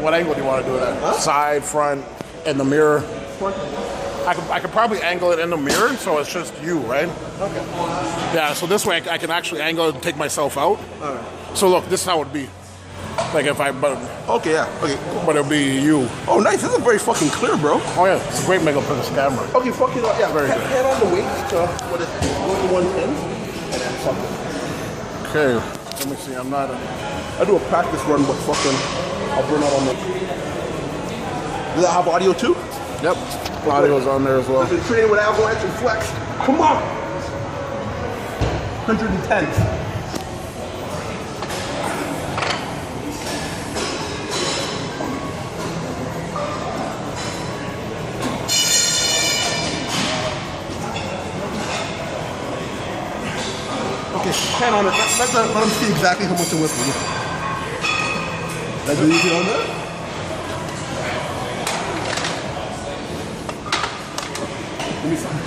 What angle do you want to do that? Huh? Side, front, in the mirror. I could probably angle it in the mirror, so it's just you, right? Okay. Yeah, so this way I can actually angle it and take myself out. All right. So look, this is how it'd be. Like if I, okay, yeah, okay. But it'll be you. Oh, nice. This is very fucking clear, bro. Oh yeah, it's a great megapixel camera. Okay, fuck it up. Yeah, very good. Hand on the weight. What is it? 110, and then something. Okay, let me see. I do a practice run, but fucking, I'll burn out on the. Does that have audio too? Yep. Audio's on there as well. This is training with Avalanche and Flex. Come on. 110. Okay, hand on it. Let them see exactly how much to whip you. That's easy on there? Give me some.